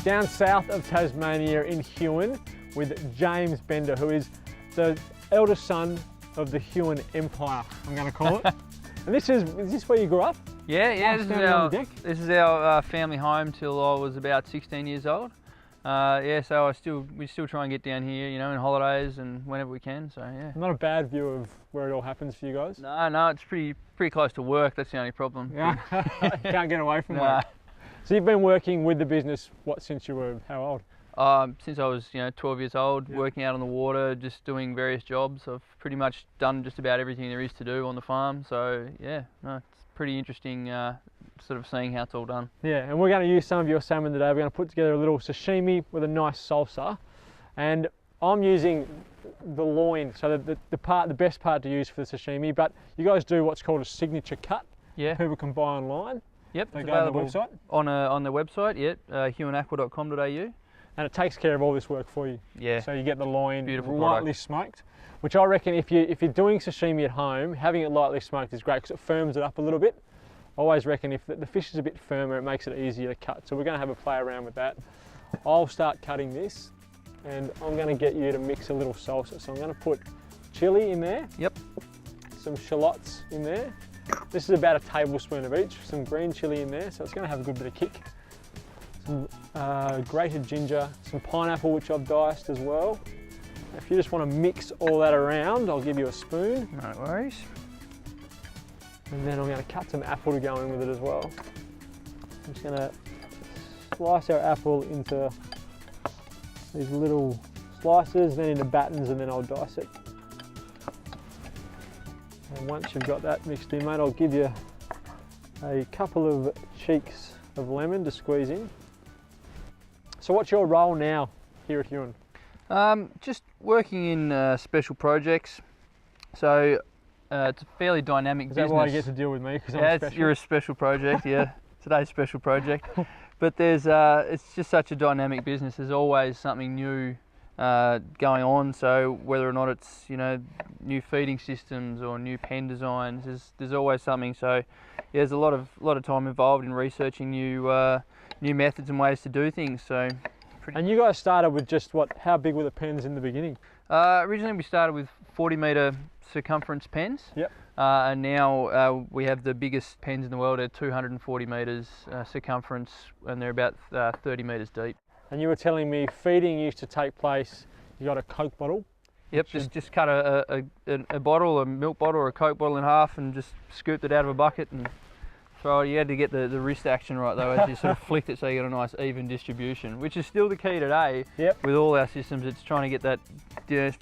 down south of Tasmania in Huon with James Bender, who is the eldest son of the Huon Empire, I'm going to call it. And is this where you grew up? Yeah, this is our family home till I was about 16 years old. So we still try and get down here, you know, in holidays and whenever we can. So yeah. Not a bad view of where it all happens for you guys. No, it's pretty close to work. That's the only problem. Yeah, can't get away from work. So you've been working with the business since you were how old? Since I was 12 years old, working out on the water, just doing various jobs. I've pretty much done just about everything there is to do on the farm. So yeah, no, it's pretty interesting. Sort of seeing how it's all done. Yeah, and we're going to use some of your salmon today. We're going to put together a little sashimi with a nice salsa, and I'm using the loin, so the best part to use for the sashimi. But you guys do what's called a signature cut. Yeah. People can buy online. Yep. They go on the website. On the website. Yep. huonaqua.com.au. And it takes care of all this work for you. Yeah. So you get the loin Beautiful lightly smoked, which I reckon if you're doing sashimi at home, having it lightly smoked is great because it firms it up a little bit. I always reckon if the fish is a bit firmer, it makes it easier to cut. So we're going to have a play around with that. I'll start cutting this, and I'm going to get you to mix a little salsa. So I'm going to put chili in there. Yep. Some shallots in there. This is about a tablespoon of each. Some green chili in there, so it's going to have a good bit of kick. Some grated ginger, some pineapple which I've diced as well. If you just want to mix all that around, I'll give you a spoon. No worries. And then I'm going to cut some apple to go in with it as well. I'm just going to slice our apple into these little slices, then into battens, and then I'll dice it. And once you've got that mixed in, mate, I'll give you a couple of cheeks of lemon to squeeze in. So what's your role now here at Huon? Just working in special projects. So it's a fairly dynamic business. Is that why you get to deal with me? Because you're a special project, yeah. Today's special project. But it's just such a dynamic business. There's always something new going on. So whether or not it's new feeding systems or new pen designs, there's always something. So yeah, there's a lot of time involved in researching new methods and ways to do things. So. And you guys started with just how big were the pens in the beginning? Originally we started with 40-metre circumference pens. Yep. And now we have the biggest pens in the world. They're 240 metres circumference, and they're about 30 metres deep. And you were telling me feeding used to take place, you got a Coke bottle? Yep, just cut a bottle, a milk bottle or a Coke bottle in half and just scooped it out of a bucket and throw it. You had to get the wrist action right though, as you sort of flicked it so you got a nice even distribution, which is still the key today. Yep. With all our systems. It's trying to get that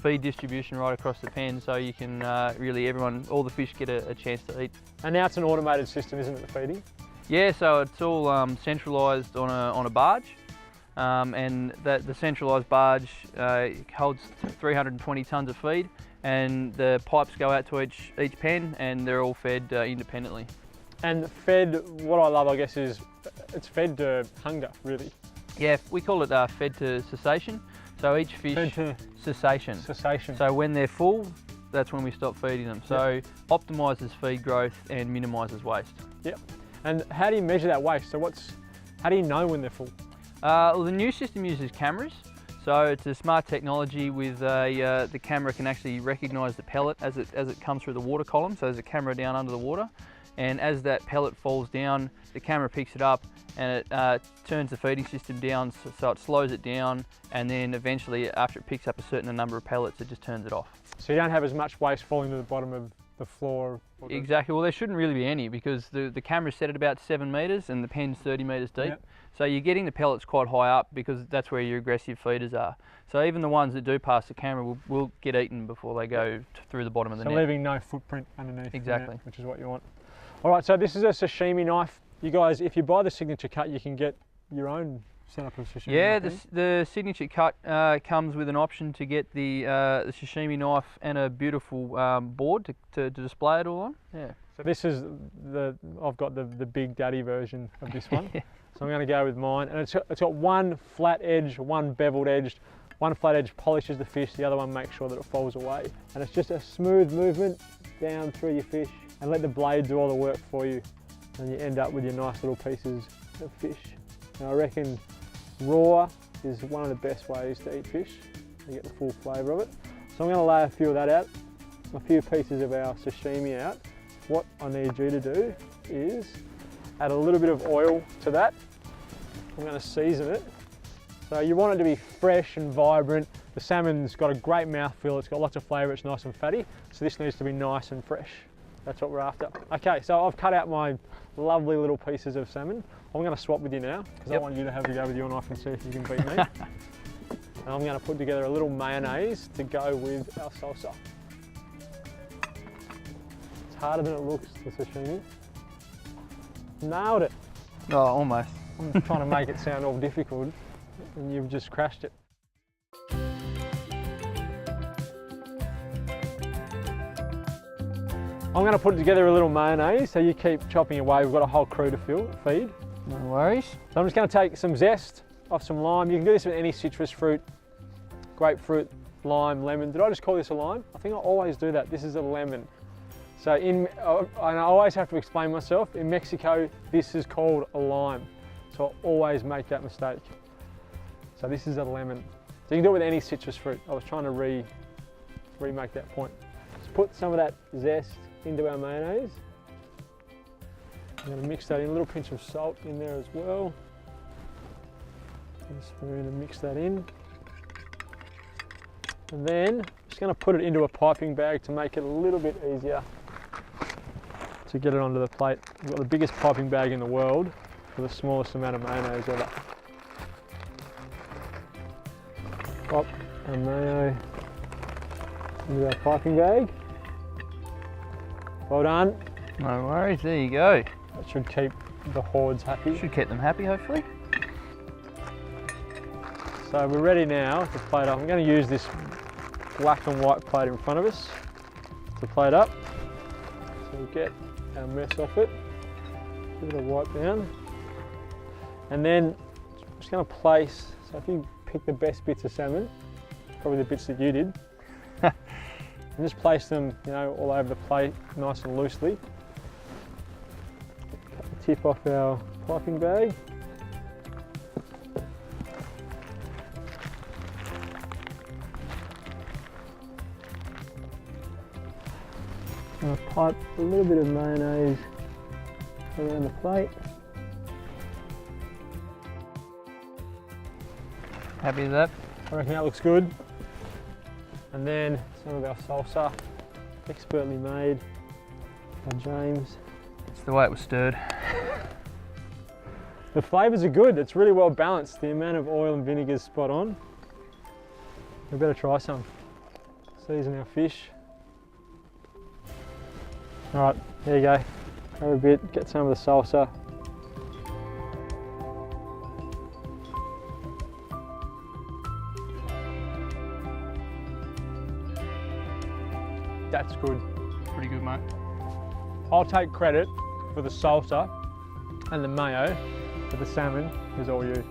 feed distribution right across the pen so you can really all the fish get a chance to eat. And now it's an automated system, isn't it, the feeding? Yeah, so it's all centralised on a barge, and the centralised barge holds 320 tonnes of feed, and the pipes go out to each pen, and they're all fed independently. And fed, what I love, I guess, is it's fed to hunger, really. Yeah, we call it fed to cessation. So each fish, fed to cessation. Cessation. So when they're full, that's when we stop feeding them. So optimises feed growth and minimises waste. Yep. And how do you measure that waste? So how do you know when they're full? Well, the new system uses cameras. So it's a smart technology with the camera can actually recognise the pellet as it comes through the water column. So there's a camera down under the water. And as that pellet falls down, the camera picks it up and it turns the feeding system down, so it slows it down, and then eventually after it picks up a certain number of pellets, it just turns it off. So you don't have as much waste falling to the bottom of the floor? Exactly, well there shouldn't really be any because the camera's set at about 7 metres and the pen's 30 metres deep. Yep. So you're getting the pellets quite high up because that's where your aggressive feeders are. So even the ones that do pass the camera will get eaten before they go through the bottom of the net. So leaving no footprint underneath. Exactly. The net, which is what you want. All right, so this is a sashimi knife. You guys, if you buy the signature cut, you can get your own setup of sashimi. Yeah, the signature cut comes with an option to get the sashimi knife and a beautiful board to display it all on. Yeah. So this is I've got the big daddy version of this one. So I'm going to go with mine, and it's got one flat edge, one beveled edge. One flat edge polishes the fish, the other one makes sure that it falls away. And it's just a smooth movement down through your fish, and let the blade do all the work for you, and you end up with your nice little pieces of fish. And I reckon Raw is one of the best ways to eat fish. You get the full flavour of it. So I'm going to lay a few of that out, a few pieces of our sashimi out. What I need you to do is add a little bit of oil to that. I'm going to season it. So you want it to be fresh and vibrant. The salmon's got a great mouthfeel, it's got lots of flavour, it's nice and fatty. So this needs to be nice and fresh. That's what we're after. Okay, so I've cut out my lovely little pieces of salmon. I'm going to swap with you now, because I want you to have a go with your knife and see if you can beat me. And I'm going to put together a little mayonnaise to go with our salsa. It's harder than it looks, the sashimi. Nailed it. Oh, almost. I'm trying to make it sound all difficult, and you've just crashed it. I'm going to put together a little mayonnaise, so you keep chopping away. We've got a whole crew to feed. No worries. So I'm just going to take some zest off some lime. You can do this with any citrus fruit, grapefruit, lime, lemon. Did I just call this a lime? I think I always do that. This is a lemon. So and I always have to explain myself. In Mexico, this is called a lime. So I always make that mistake. So this is a lemon. So you can do it with any citrus fruit. I was trying to remake that point. Let's put some of that zest into our mayonnaise. I'm going to mix that in, a little pinch of salt in there as well. A spoon and mix that in. And then I'm just going to put it into a piping bag to make it a little bit easier to get it onto the plate. We've got the biggest piping bag in the world for the smallest amount of mayonnaise ever. Pop our mayo into our piping bag. Well done. No worries, there you go. That should keep the hordes happy. Should keep them happy, hopefully. So we're ready now to plate up. I'm going to use this black and white plate in front of us to plate up. So we'll get our mess off it. Give it a wipe down. And then I'm just going to place, so if you pick the best bits of salmon, probably the bits that you did, and just place them, you know, all over the plate, nice and loosely. Cut the tip off our piping bag. I'll pipe a little bit of mayonnaise around the plate. Happy with that? I reckon that looks good. And then some of our salsa, expertly made by James. It's the way it was stirred. The flavours are good, it's really well balanced. The amount of oil and vinegar is spot on. We better try some. Season our fish. All right, there you go. Grab a bit, get some of the salsa. That's good. Pretty good, mate. I'll take credit for the salsa and the mayo, but the salmon is all you.